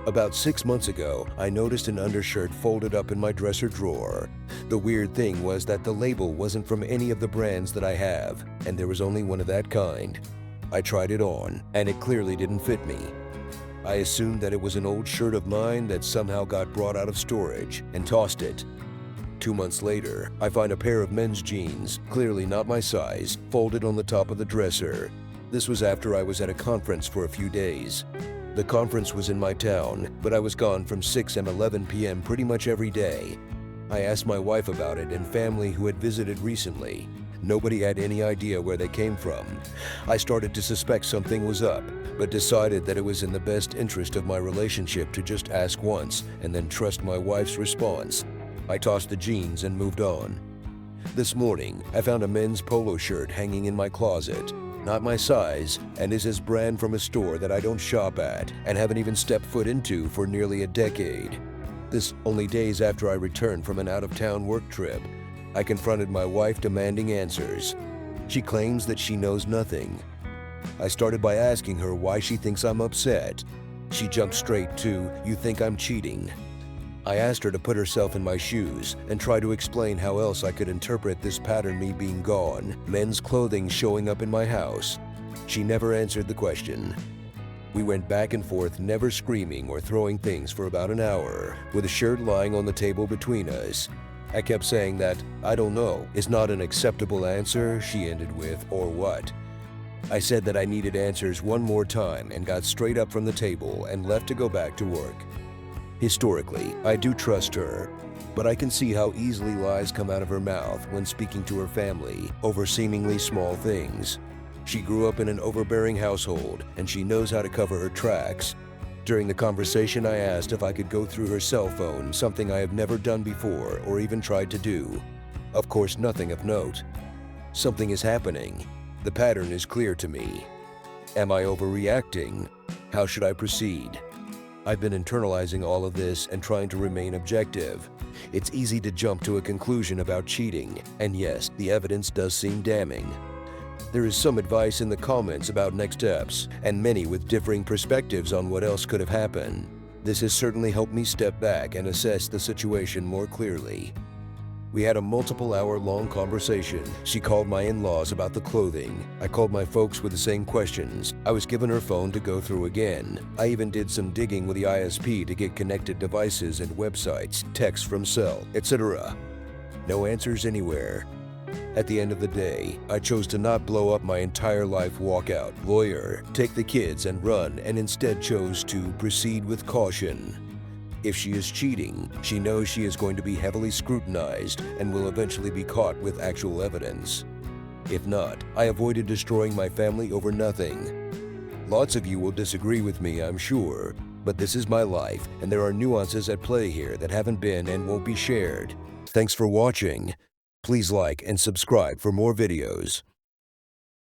About 6 months ago, I noticed an undershirt folded up in my dresser drawer. The weird thing was that the label wasn't from any of the brands that I have, and there was only one of that kind. I tried it on, and it clearly didn't fit me. I assumed that it was an old shirt of mine that somehow got brought out of storage and tossed it. 2 months later, I find a pair of men's jeans, clearly not my size, folded on the top of the dresser. This was after I was at a conference for a few days. The conference was in my town, but I was gone from 6 and 11 p.m. pretty much every day. I asked my wife about it and family who had visited recently. Nobody had any idea where they came from. I started to suspect something was up, but decided that it was in the best interest of my relationship to just ask once and then trust my wife's response. I tossed the jeans and moved on. This morning, I found a men's polo shirt hanging in my closet. Not my size, and is his brand from a store that I don't shop at and haven't even stepped foot into for nearly a decade. This only days after I returned from an out-of-town work trip. I confronted my wife demanding answers. She claims that she knows nothing. I started by asking her why she thinks I'm upset. She jumped straight to, "You think I'm cheating?" I asked her to put herself in my shoes and try to explain how else I could interpret this pattern, me being gone, men's clothing showing up in my house. She never answered the question. We went back and forth, never screaming or throwing things, for about an hour, with a shirt lying on the table between us. I kept saying that, "I don't know, is not an acceptable answer," she ended with, "or what?" I said that I needed answers one more time and got straight up from the table and left to go back to work. Historically, I do trust her, but I can see how easily lies come out of her mouth when speaking to her family over seemingly small things. She grew up in an overbearing household, and she knows how to cover her tracks. During the conversation, I asked if I could go through her cell phone, something I have never done before or even tried to do. Of course, nothing of note. Something is happening. The pattern is clear to me. Am I overreacting? How should I proceed? I've been internalizing all of this and trying to remain objective. It's easy to jump to a conclusion about cheating, and yes, the evidence does seem damning. There is some advice in the comments about next steps, and many with differing perspectives on what else could have happened. This has certainly helped me step back and assess the situation more clearly. We had a multiple-hour-long conversation. She called my in-laws about the clothing. I called my folks with the same questions. I was given her phone to go through again. I even did some digging with the ISP to get connected devices and websites, texts from cell, etc. No answers anywhere. At the end of the day, I chose to not blow up my entire life walkout, lawyer, take the kids and run, and instead chose to proceed with caution. If she is cheating, she knows she is going to be heavily scrutinized and will eventually be caught with actual evidence. If not, I avoided destroying my family over nothing. Lots of you will disagree with me, I'm sure, but this is my life, and there are nuances at play here that haven't been and won't be shared. Thanks for watching. Please like and subscribe for more videos.